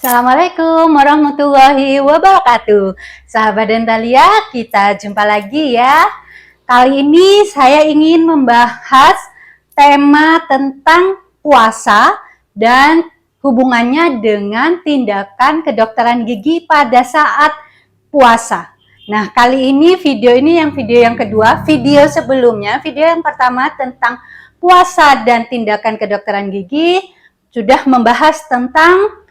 Assalamualaikum warahmatullahi wabarakatuh. Sahabat Dentalia, kita jumpa lagi ya. Kali ini saya ingin membahas tema tentang puasa dan hubungannya dengan tindakan kedokteran gigi pada saat puasa. Nah, kali ini video yang kedua. Video sebelumnya, video yang pertama tentang puasa dan tindakan kedokteran gigi sudah membahas tentang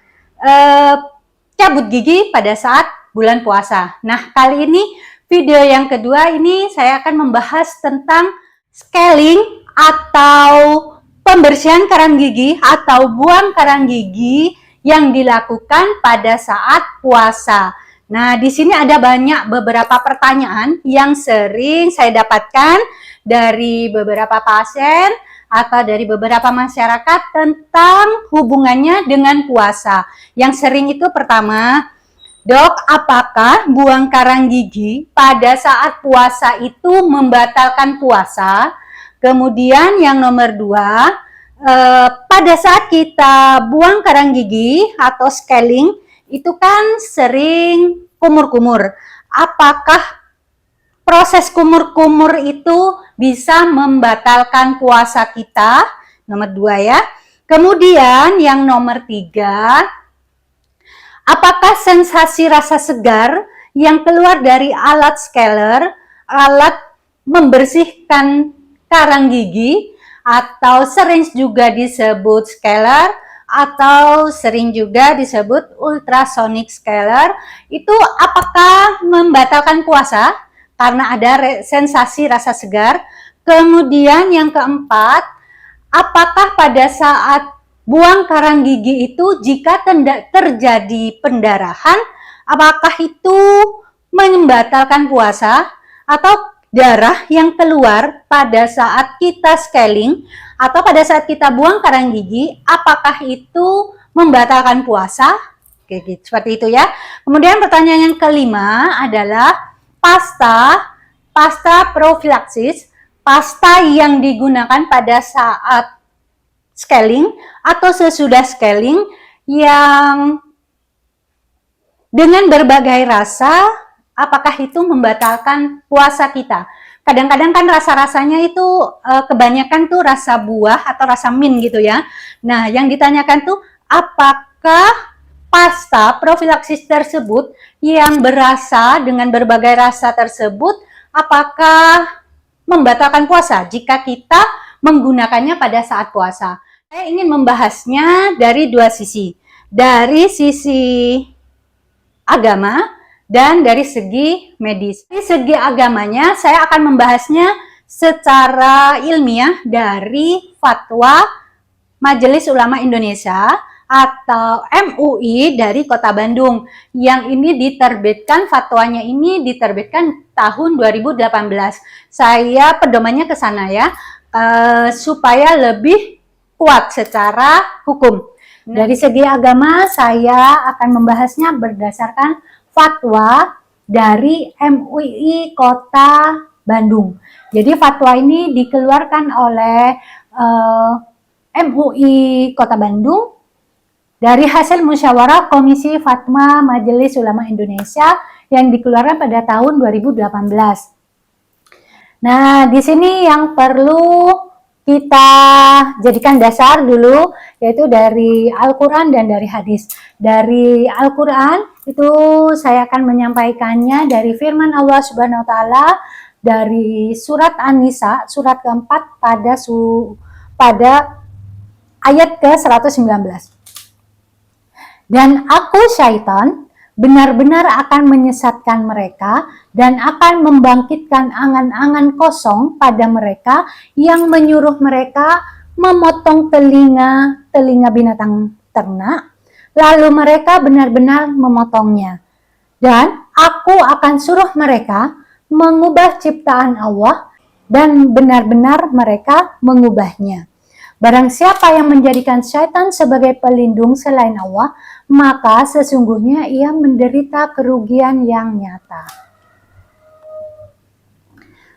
cabut gigi pada saat bulan puasa. Nah, kali ini video yang kedua ini saya akan membahas tentang scaling atau pembersihan karang gigi atau buang karang gigi yang dilakukan pada saat puasa. Nah, di sini ada beberapa pertanyaan yang sering saya dapatkan dari beberapa pasien atau dari beberapa masyarakat tentang hubungannya dengan puasa. Yang sering itu pertama, dok, apakah buang karang gigi pada saat puasa itu membatalkan puasa? Kemudian yang nomor dua, pada saat kita buang karang gigi atau scaling, itu kan sering kumur-kumur. Apakah proses kumur-kumur itu bisa membatalkan puasa kita? Nomor 2 ya. Kemudian yang nomor 3, apakah sensasi rasa segar yang keluar dari alat scaler, alat membersihkan karang gigi, atau sering juga disebut scaler, atau sering juga disebut ultrasonic scaler, itu apakah membatalkan puasa? Karena ada sensasi rasa segar. Kemudian yang keempat, apakah pada saat buang karang gigi itu jika terjadi pendarahan, apakah itu membatalkan puasa? Atau darah yang keluar pada saat kita scaling atau pada saat kita buang karang gigi, apakah itu membatalkan puasa? Oke, gitu, seperti itu ya. Kemudian pertanyaan yang kelima adalah pasta profilaksis, pasta yang digunakan pada saat scaling atau sesudah scaling yang dengan berbagai rasa, apakah itu membatalkan puasa kita? Kadang-kadang kan rasa-rasanya itu kebanyakan tuh rasa buah atau rasa mint gitu ya. Nah, yang ditanyakan tuh apakah pasta profilaksis tersebut yang berasa dengan berbagai rasa tersebut apakah membatalkan puasa jika kita menggunakannya pada saat puasa? Saya ingin membahasnya dari dua sisi. Dari sisi agama dan dari segi medis. Dari segi agamanya saya akan membahasnya secara ilmiah dari fatwa Majelis Ulama Indonesia atau MUI dari Kota Bandung, yang ini diterbitkan, fatwanya ini diterbitkan tahun 2018. Saya pedomannya ke sana ya, supaya lebih kuat secara hukum. Dari segi agama saya akan membahasnya berdasarkan fatwa dari MUI Kota Bandung. Jadi fatwa ini dikeluarkan oleh MUI Kota Bandung dari hasil musyawarah Komisi Fatwa Majelis Ulama Indonesia yang dikeluarkan pada tahun 2018. Nah, di sini yang perlu kita jadikan dasar dulu yaitu dari Al-Quran dan dari hadis. Dari Al-Quran itu saya akan menyampaikannya dari firman Allah Subhanahu wa taala dari surat An-Nisa, surat keempat pada ayat ke-119. Dan aku syaitan benar-benar akan menyesatkan mereka dan akan membangkitkan angan-angan kosong pada mereka yang menyuruh mereka memotong telinga binatang ternak, lalu mereka benar-benar memotongnya. Dan aku akan suruh mereka mengubah ciptaan Allah dan benar-benar mereka mengubahnya. Barang siapa yang menjadikan syaitan sebagai pelindung selain Allah, maka sesungguhnya ia menderita kerugian yang nyata.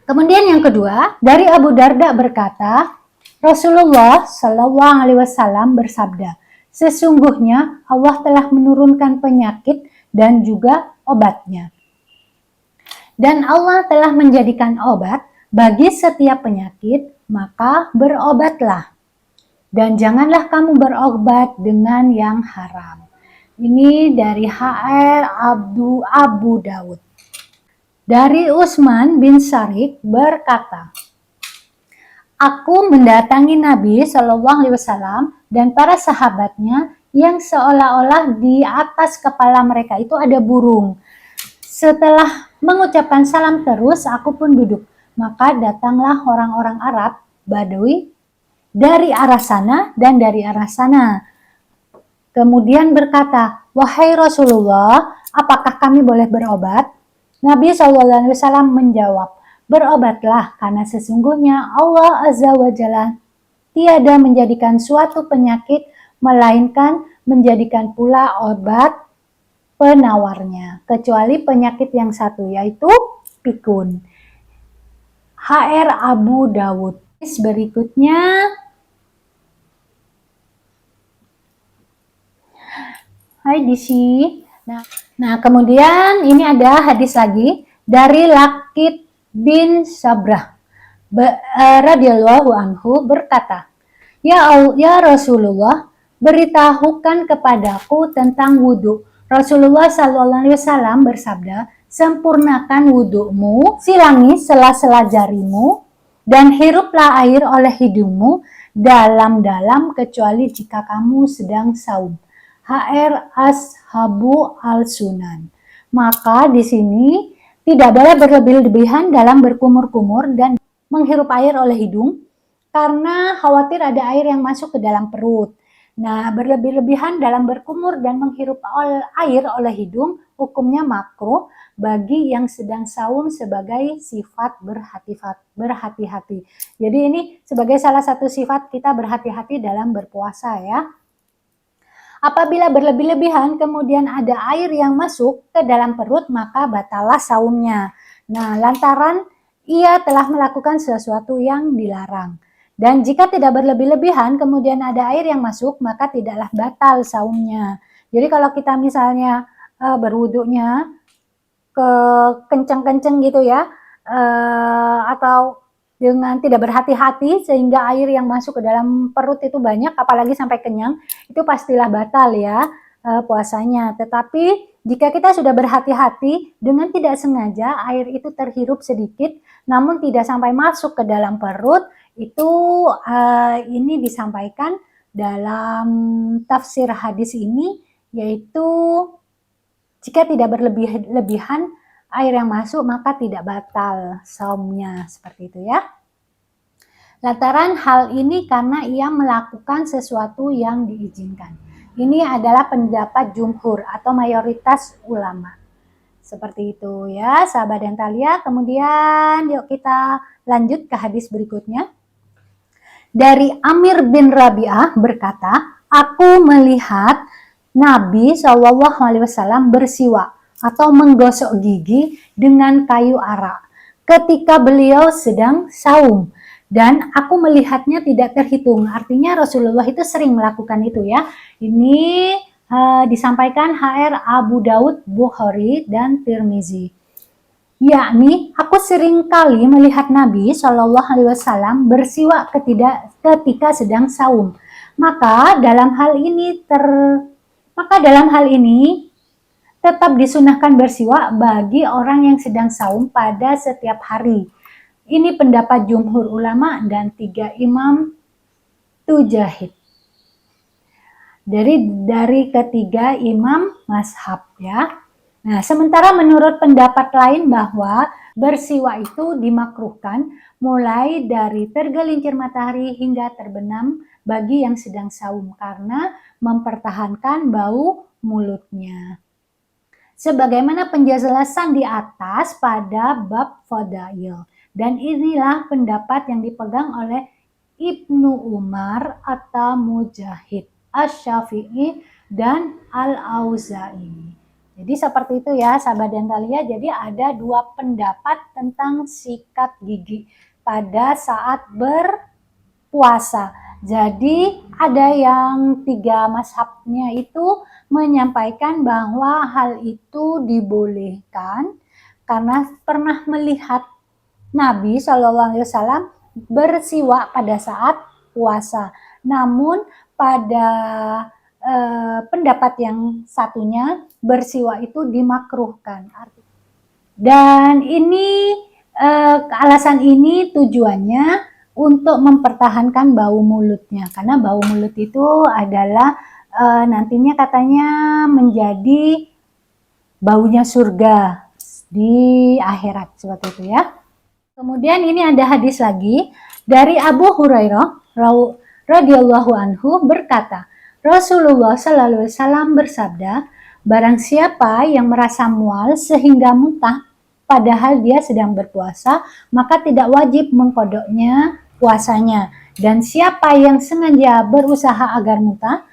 Kemudian yang kedua, dari Abu Darda berkata, Rasulullah Shallallahu Alaihi Wasallam bersabda, Sesungguhnya Allah telah menurunkan penyakit dan juga obatnya. Dan Allah telah menjadikan obat bagi setiap penyakit, maka berobatlah. Dan janganlah kamu berobat dengan yang haram. Ini dari HR Abu Dawud. Dari Utsman bin Syarik berkata, aku mendatangi Nabi Shallallahu Alaihi Wasallam dan para sahabatnya yang seolah-olah di atas kepala mereka itu ada burung. Setelah mengucapkan salam terus, aku pun duduk. Maka datanglah orang-orang Arab, Badui, dari arah sana dan dari arah sana. Kemudian berkata, wahai Rasulullah, apakah kami boleh berobat? Nabi SAW menjawab, berobatlah karena sesungguhnya Allah Azza wa Jalla tiada menjadikan suatu penyakit melainkan menjadikan pula obat penawarnya, kecuali penyakit yang satu yaitu pikun. HR Abu Dawud. Berikutnya, hai Disi. Nah, kemudian ini ada hadis lagi dari Lakit bin Sabrah radhiyallahu anhu berkata, ya Rasulullah, beritahukan kepadaku tentang wudhu. Rasulullah Sallallahu Alaihi Wasallam bersabda, sempurnakan wudhumu, silangi sela-sela jarimu, dan hiruplah air oleh hidungmu dalam-dalam kecuali jika kamu sedang saum. HR Ashabu Al-Sunan. Maka di sini tidak boleh berlebih-lebihan dalam berkumur-kumur dan menghirup air oleh hidung karena khawatir ada air yang masuk ke dalam perut. Nah, berlebih-lebihan dalam berkumur dan menghirup air oleh hidung hukumnya makruh bagi yang sedang saum sebagai sifat berhati-hati. Jadi ini sebagai salah satu sifat kita berhati-hati dalam berpuasa ya. Apabila berlebih-lebihan kemudian ada air yang masuk ke dalam perut, maka batallah saumnya. Nah, lantaran ia telah melakukan sesuatu yang dilarang. Dan jika tidak berlebih-lebihan kemudian ada air yang masuk, maka tidaklah batal saumnya. Jadi kalau kita misalnya berwudunya ke kenceng-kenceng gitu ya, atau dengan tidak berhati-hati sehingga air yang masuk ke dalam perut itu banyak, apalagi sampai kenyang, itu pastilah batal ya puasanya. Tetapi jika kita sudah berhati-hati dengan tidak sengaja air itu terhirup sedikit namun tidak sampai masuk ke dalam perut, itu ini disampaikan dalam tafsir hadis ini, yaitu jika tidak berlebihan air yang masuk maka tidak batal saumnya, seperti itu ya. Lantaran hal ini karena ia melakukan sesuatu yang diizinkan. Ini adalah pendapat jumhur atau mayoritas ulama. Seperti itu ya sahabat dan Thalia. Kemudian yuk kita lanjut ke hadis berikutnya. Dari Amir bin Rabi'ah berkata, aku melihat Nabi SAW bersiwak atau menggosok gigi dengan kayu arak ketika beliau sedang saum, dan aku melihatnya tidak terhitung. Artinya Rasulullah itu sering melakukan itu ya. Ini disampaikan HR Abu Dawud, Bukhari, dan Tirmizi. Yakni aku sering kali melihat Nabi Shallallahu Alaihi Wasallam bersiwak ketika sedang saum. Maka dalam hal ini tetap disunahkan bersiwak bagi orang yang sedang saum pada setiap hari. Ini pendapat jumhur ulama dan 3 imam tujahid. Dari ketiga imam mazhab ya. Nah, sementara menurut pendapat lain bahwa bersiwak itu dimakruhkan mulai dari tergelincir matahari hingga terbenam bagi yang sedang saum karena mempertahankan bau mulutnya. Sebagaimana penjelasan di atas pada bab fadail. Dan inilah pendapat yang dipegang oleh Ibnu Umar atau Mujahid, Asy-Syafi'i, dan Al-Auza'i. Jadi seperti itu ya sahabat dan Thalia. Jadi ada 2 pendapat tentang sikat gigi pada saat berpuasa. Jadi ada yang 3 mazhabnya itu menyampaikan bahwa hal itu dibolehkan karena pernah melihat Nabi SAW bersiwak pada saat puasa. Namun pada pendapat yang satunya bersiwak itu dimakruhkan. Dan ini alasan ini tujuannya untuk mempertahankan bau mulutnya, karena bau mulut itu adalah nantinya katanya menjadi baunya surga di akhirat, seperti itu ya. Kemudian ini ada hadis lagi dari Abu Hurairah radhiyallahu anhu berkata, Rasulullah sallallahu alaihi wasallam bersabda, barang siapa yang merasa mual sehingga muntah padahal dia sedang berpuasa, maka tidak wajib mengkodoknya puasanya. Dan siapa yang sengaja berusaha agar muntah,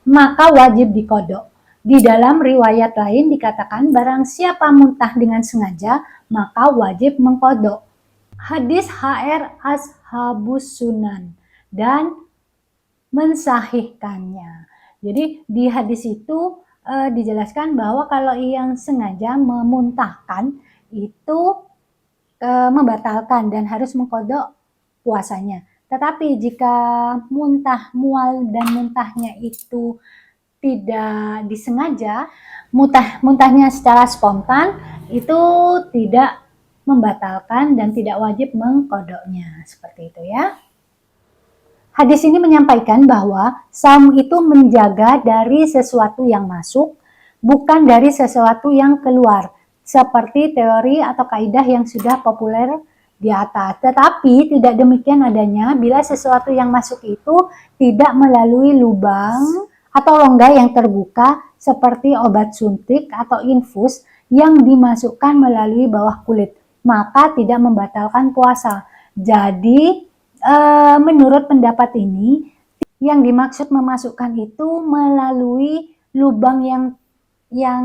maka wajib dikodok. Di dalam riwayat lain dikatakan barang siapa muntah dengan sengaja, maka wajib mengkodok. Hadis HR Ashabus Sunan dan mensahihkannya. Jadi di hadis itu dijelaskan bahwa kalau yang sengaja memuntahkan itu membatalkan dan harus mengkodok puasanya. Tetapi jika mual dan muntahnya itu tidak disengaja, muntahnya secara spontan, itu tidak membatalkan dan tidak wajib mengkodoknya. Seperti itu ya. Hadis ini menyampaikan bahwa saum itu menjaga dari sesuatu yang masuk, bukan dari sesuatu yang keluar, seperti teori atau kaidah yang sudah populer di atas. Tetapi tidak demikian adanya bila sesuatu yang masuk itu tidak melalui lubang atau rongga yang terbuka, seperti obat suntik atau infus yang dimasukkan melalui bawah kulit, maka tidak membatalkan puasa. Jadi menurut pendapat ini, yang dimaksud memasukkan itu melalui lubang yang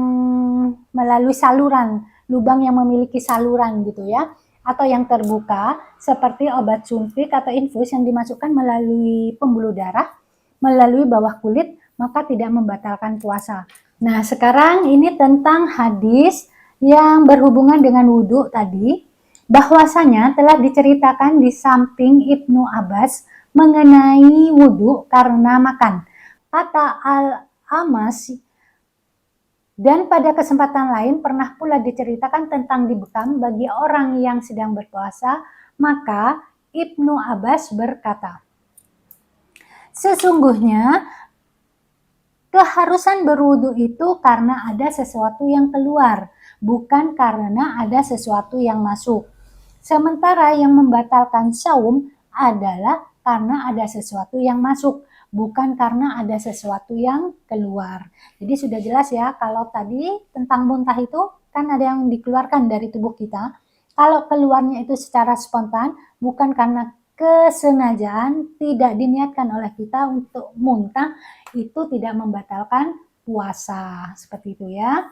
melalui saluran, lubang yang memiliki saluran gitu ya, atau yang terbuka seperti obat suntik atau infus yang dimasukkan melalui pembuluh darah, melalui bawah kulit, maka tidak membatalkan puasa. Nah, sekarang ini tentang hadis yang berhubungan dengan wudhu tadi, bahwasanya telah diceritakan di samping Ibnu Abbas mengenai wudhu karena makan. Kata Al-Amas, dan pada kesempatan lain pernah pula diceritakan tentang dibekam bagi orang yang sedang berpuasa, maka Ibnu Abbas berkata, sesungguhnya keharusan berwudu itu karena ada sesuatu yang keluar, bukan karena ada sesuatu yang masuk. Sementara yang membatalkan saum adalah karena ada sesuatu yang masuk, bukan karena ada sesuatu yang keluar. Jadi sudah jelas ya, kalau tadi tentang muntah itu kan ada yang dikeluarkan dari tubuh kita. Kalau keluarnya itu secara spontan, bukan karena kesengajaan, tidak diniatkan oleh kita untuk muntah, itu tidak membatalkan puasa. Seperti itu ya.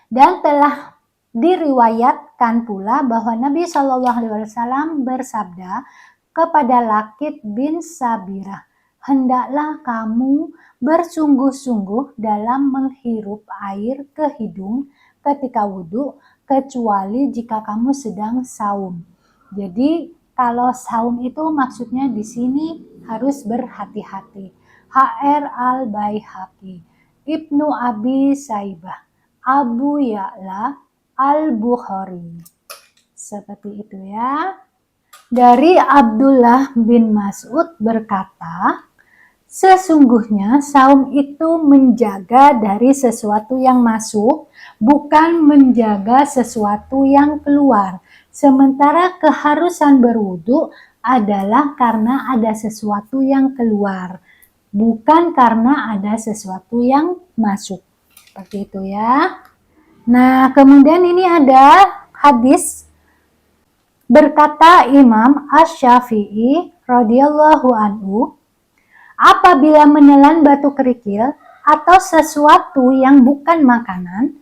Dan telah diriwayatkan pula bahwa Nabi Shallallahu Alaihi Wasallam bersabda kepada Lakit bin Sabirah, hendaklah kamu bersungguh-sungguh dalam menghirup air ke hidung ketika wudhu, kecuali jika kamu sedang saum. Jadi kalau saum itu maksudnya di sini harus berhati-hati. HR Al-Baihaqi, Ibnu Abi Saibah, Abu Ya'la Al-Bukhari. Seperti itu ya. Dari Abdullah bin Mas'ud berkata, sesungguhnya saum itu menjaga dari sesuatu yang masuk, bukan menjaga sesuatu yang keluar. Sementara keharusan berwudu adalah karena ada sesuatu yang keluar, bukan karena ada sesuatu yang masuk. Seperti itu ya. Nah, kemudian ini ada hadis berkata Imam Asy-Syafi'i radhiyallahu anhu, apabila menelan batu kerikil atau sesuatu yang bukan makanan,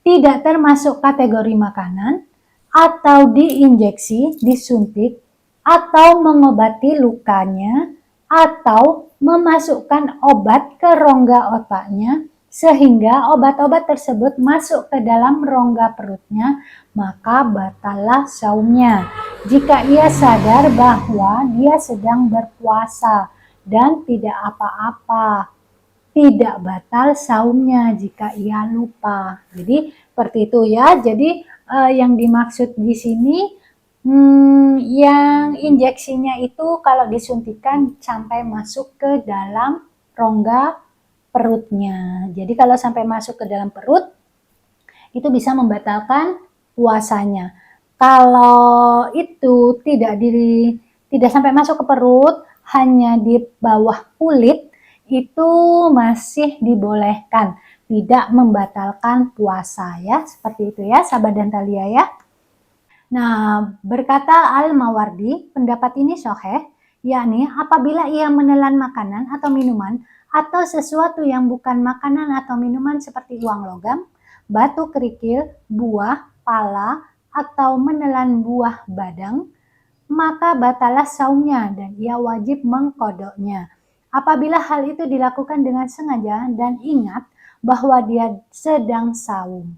tidak termasuk kategori makanan, atau diinjeksi, disuntik, atau mengobati lukanya, atau memasukkan obat ke rongga otaknya, sehingga obat-obat tersebut masuk ke dalam rongga perutnya, maka batallah saumnya. Jika ia sadar bahwa dia sedang berpuasa dan tidak apa-apa, tidak batal saumnya jika ia lupa. Jadi seperti itu ya. Jadi yang dimaksud di sini yang injeksinya itu kalau disuntikan sampai masuk ke dalam rongga perutnya. Jadi kalau sampai masuk ke dalam perut itu bisa membatalkan puasanya. Kalau itu tidak sampai masuk ke perut, hanya di bawah kulit, itu masih dibolehkan, tidak membatalkan puasa ya. Seperti itu ya sahabat dan Thalia ya. Nah, berkata Al-Mawardi, pendapat ini sahih, yakni apabila ia menelan makanan atau minuman atau sesuatu yang bukan makanan atau minuman seperti uang logam, batu kerikil, buah, pala, atau menelan buah badang, maka batalah saumnya dan ia wajib mengkodoknya. Apabila hal itu dilakukan dengan sengaja dan ingat bahwa dia sedang saum.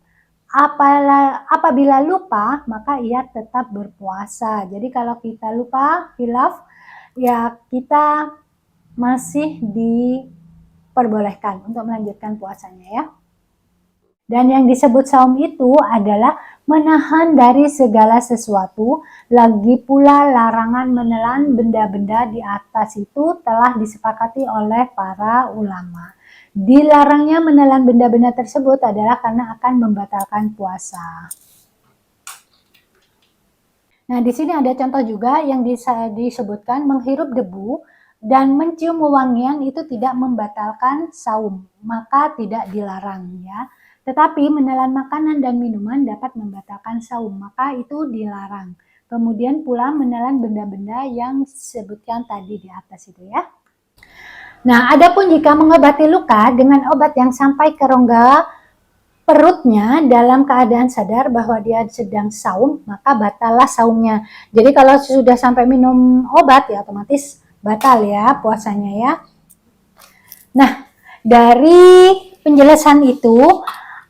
Apabila lupa, maka ia tetap berpuasa. Jadi kalau kita lupa, khilaf, ya kita masih diperbolehkan untuk melanjutkan puasanya ya. Dan yang disebut saum itu adalah menahan dari segala sesuatu. Lagi pula larangan menelan benda-benda di atas itu telah disepakati oleh para ulama. Dilarangnya menelan benda-benda tersebut adalah karena akan membatalkan puasa. Nah, di sini ada contoh juga yang disebutkan menghirup debu dan mencium wewangian itu tidak membatalkan saum, maka tidak dilarang ya. Tetapi menelan makanan dan minuman dapat membatalkan saum, maka itu dilarang. Kemudian pula menelan benda-benda yang disebutkan tadi di atas itu ya. Nah, adapun jika mengobati luka dengan obat yang sampai ke rongga perutnya dalam keadaan sadar bahwa dia sedang saum, maka batallah saumnya. Jadi kalau sudah sampai minum obat ya otomatis batal ya puasanya ya. Nah, dari penjelasan itu,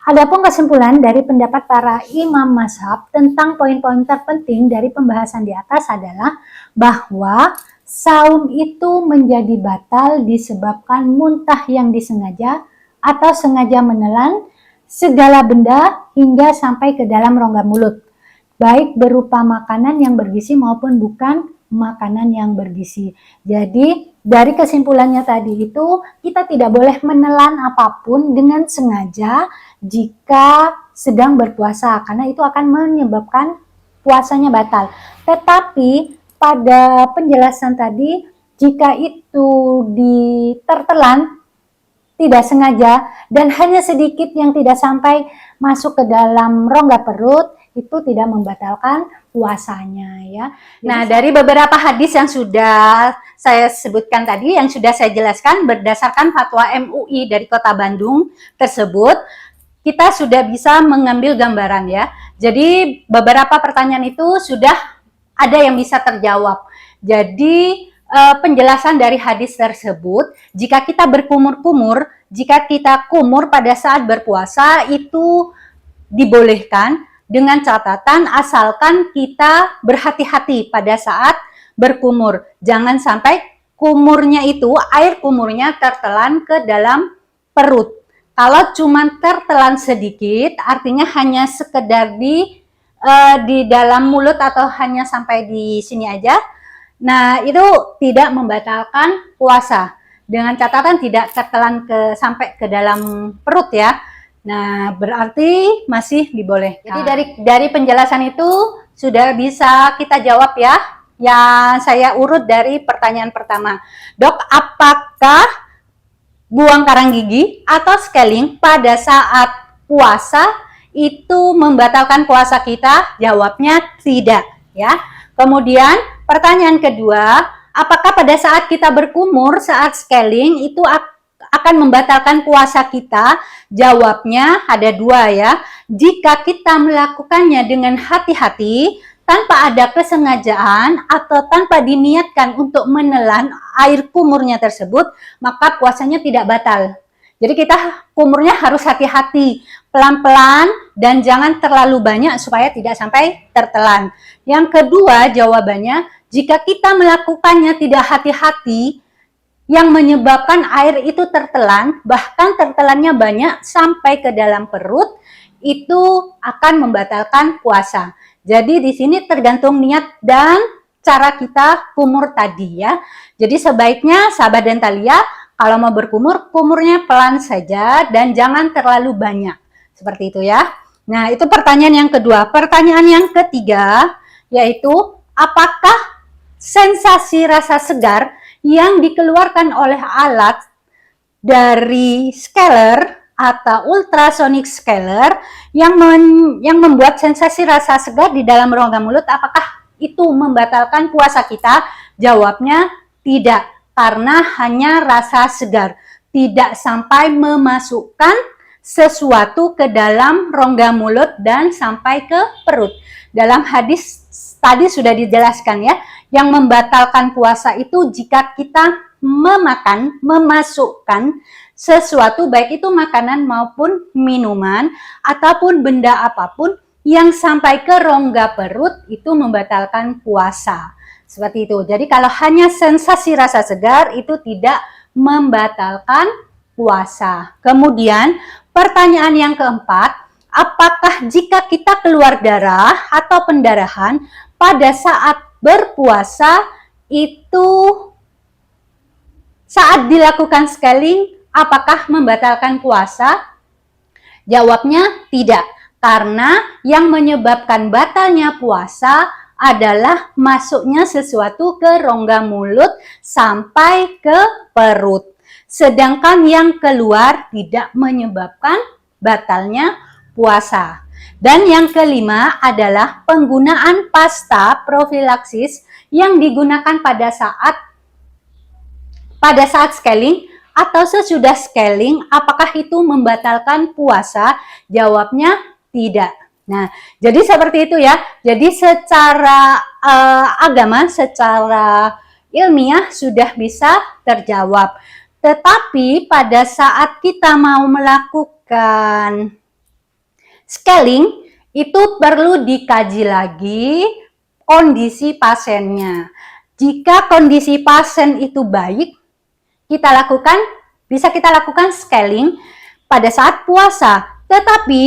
adapun kesimpulan dari pendapat para imam mazhab tentang poin-poin terpenting dari pembahasan di atas adalah bahwa saum itu menjadi batal disebabkan muntah yang disengaja atau sengaja menelan segala benda hingga sampai ke dalam rongga mulut, baik berupa makanan yang bergizi maupun bukan makanan yang bergizi. Jadi dari kesimpulannya tadi itu kita tidak boleh menelan apapun dengan sengaja jika sedang berpuasa, karena itu akan menyebabkan puasanya batal. Tetapi pada penjelasan tadi, jika itu tertelan tidak sengaja dan hanya sedikit yang tidak sampai masuk ke dalam rongga perut, itu tidak membatalkan puasanya ya. Nah, dari beberapa hadis yang sudah saya sebutkan tadi, yang sudah saya jelaskan berdasarkan fatwa MUI dari Kota Bandung tersebut, kita sudah bisa mengambil gambaran ya. Jadi beberapa pertanyaan itu sudah ada yang bisa terjawab. Jadi penjelasan dari hadis tersebut, jika kita berkumur-kumur, jika kita kumur pada saat berpuasa itu dibolehkan dengan catatan asalkan kita berhati-hati pada saat berkumur. Jangan sampai kumurnya itu, air kumurnya tertelan ke dalam perut. Kalau cuma tertelan sedikit, artinya hanya sekedar di dalam mulut atau hanya sampai di sini aja. Nah, itu tidak membatalkan puasa. Dengan catatan tidak tertelan sampai ke dalam perut ya. Nah, berarti masih dibolehkan. Jadi dari penjelasan itu sudah bisa kita jawab ya. Yang saya urut dari pertanyaan pertama. Dok, apakah buang karang gigi atau scaling pada saat puasa itu membatalkan puasa kita? Jawabnya tidak ya. Kemudian pertanyaan kedua, apakah pada saat kita berkumur saat scaling itu akan membatalkan puasa kita? Jawabnya ada dua ya. Jika kita melakukannya dengan hati-hati, tanpa ada kesengajaan atau tanpa diniatkan untuk menelan air kumurnya tersebut, maka puasanya tidak batal. Jadi kita kumurnya harus hati-hati, pelan-pelan, dan jangan terlalu banyak supaya tidak sampai tertelan. Yang kedua jawabannya, jika kita melakukannya tidak hati-hati, yang menyebabkan air itu tertelan, bahkan tertelannya banyak sampai ke dalam perut, itu akan membatalkan puasa. Jadi di sini tergantung niat dan cara kita kumur tadi ya. Jadi sebaiknya sahabat Dentalia, kalau mau berkumur, kumurnya pelan saja dan jangan terlalu banyak. Seperti itu ya. Nah, itu pertanyaan yang kedua. Pertanyaan yang ketiga, yaitu apakah sensasi rasa segar yang dikeluarkan oleh alat dari scaler atau ultrasonic scaler yang membuat sensasi rasa segar di dalam rongga mulut, apakah itu membatalkan puasa kita? Jawabnya tidak, karena hanya rasa segar, tidak sampai memasukkan sesuatu ke dalam rongga mulut dan sampai ke perut. Dalam hadis tadi sudah dijelaskan ya, yang membatalkan puasa itu jika kita memasukkan sesuatu, baik itu makanan maupun minuman ataupun benda apapun yang sampai ke rongga perut, itu membatalkan puasa. Seperti itu. Jadi kalau hanya sensasi rasa segar itu tidak membatalkan puasa. Kemudian pertanyaan yang keempat, apakah jika kita keluar darah atau pendarahan pada saat berpuasa itu saat dilakukan scaling, apakah membatalkan puasa? Jawabnya tidak, karena yang menyebabkan batalnya puasa adalah masuknya sesuatu ke rongga mulut sampai ke perut. Sedangkan yang keluar tidak menyebabkan batalnya puasa. Dan yang kelima adalah penggunaan pasta profilaksis yang digunakan pada saat scaling atau sesudah scaling, apakah itu membatalkan puasa? Jawabnya tidak. Nah, jadi seperti itu ya. Jadi secara agama, secara ilmiah sudah bisa terjawab. Tetapi pada saat kita mau melakukan scaling, itu perlu dikaji lagi kondisi pasiennya. Jika kondisi pasien itu baik, bisa kita lakukan scaling pada saat puasa. Tetapi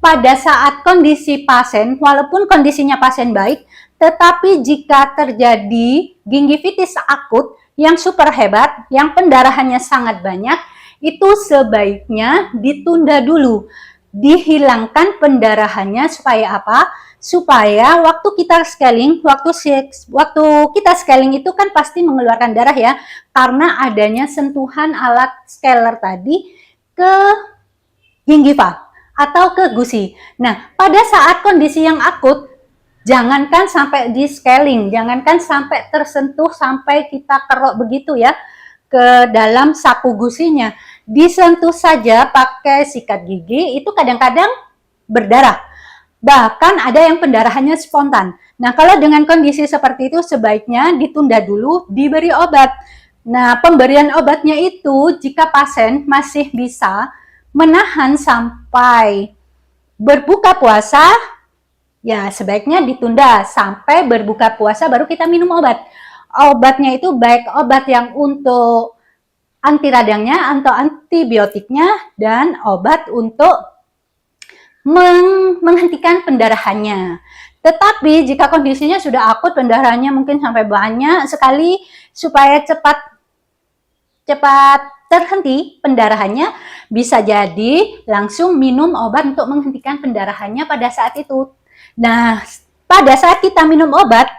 pada saat kondisi pasien, walaupun kondisinya pasien baik, tetapi jika terjadi gingivitis akut yang super hebat, yang pendarahannya sangat banyak, itu sebaiknya ditunda dulu. Dihilangkan pendarahannya supaya apa? Supaya waktu kita scaling, waktu kita scaling itu kan pasti mengeluarkan darah ya, karena adanya sentuhan alat scaler tadi ke gingiva atau ke gusi. Nah, pada saat kondisi yang akut, jangankan sampai di scaling, jangankan sampai tersentuh sampai kita kerok begitu ya ke dalam saku gusinya. Disentuh saja pakai sikat gigi itu kadang-kadang berdarah. Bahkan ada yang pendarahannya spontan. Nah, kalau dengan kondisi seperti itu sebaiknya ditunda dulu, diberi obat. Nah, pemberian obatnya itu jika pasien masih bisa menahan sampai berbuka puasa, ya sebaiknya ditunda sampai berbuka puasa baru kita minum obat. Obatnya itu baik obat yang untuk anti radangnya atau antibiotiknya dan obat untuk menghentikan pendarahannya. Tetapi jika kondisinya sudah akut, pendarahannya mungkin sampai banyak sekali, supaya cepat terhenti pendarahannya, bisa jadi langsung minum obat untuk menghentikan pendarahannya pada saat itu. Nah, pada saat kita minum obat,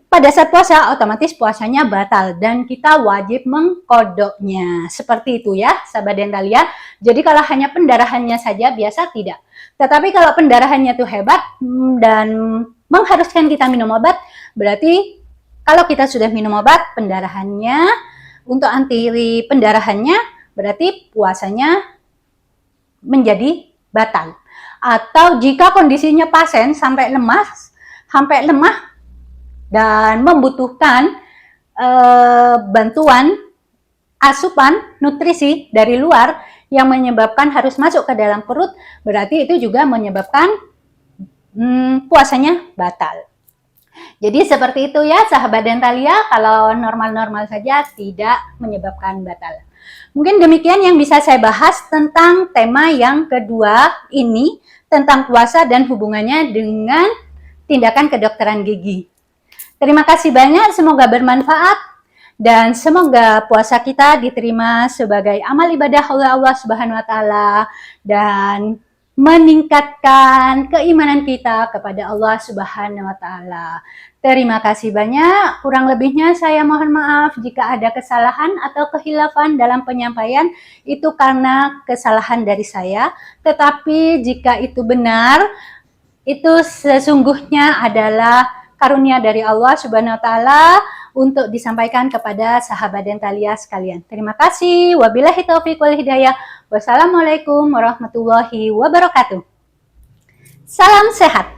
pada saat puasa, otomatis puasanya batal dan kita wajib mengkodoknya. Seperti itu ya, sahabat Dentalia. Jadi kalau hanya pendarahannya saja biasa tidak. Tetapi kalau pendarahannya itu hebat dan mengharuskan kita minum obat, berarti kalau kita sudah minum obat, pendarahannya untuk anti pendarahannya, berarti puasanya menjadi batal. Atau jika kondisinya pasien sampai lemas, sampai lemah dan membutuhkan bantuan asupan nutrisi dari luar yang menyebabkan harus masuk ke dalam perut, berarti itu juga menyebabkan puasanya batal. Jadi seperti itu ya sahabat Dentalia, kalau normal-normal saja tidak menyebabkan batal. Mungkin demikian yang bisa saya bahas tentang tema yang kedua ini, tentang puasa dan hubungannya dengan tindakan kedokteran gigi. Terima kasih banyak, semoga bermanfaat dan semoga puasa kita diterima sebagai amal ibadah oleh Allah Subhanahu wa taala dan meningkatkan keimanan kita kepada Allah Subhanahu wa taala. Terima kasih banyak. Kurang lebihnya saya mohon maaf jika ada kesalahan atau kehilafan dalam penyampaian, itu karena kesalahan dari saya. Tetapi jika itu benar, itu sesungguhnya adalah karunia dari Allah Subhanahu wa taala untuk disampaikan kepada sahabat Dentalia sekalian. Terima kasih. Wabillahi taufiq wal hidayah. Wassalamualaikum warahmatullahi wabarakatuh. Salam sehat.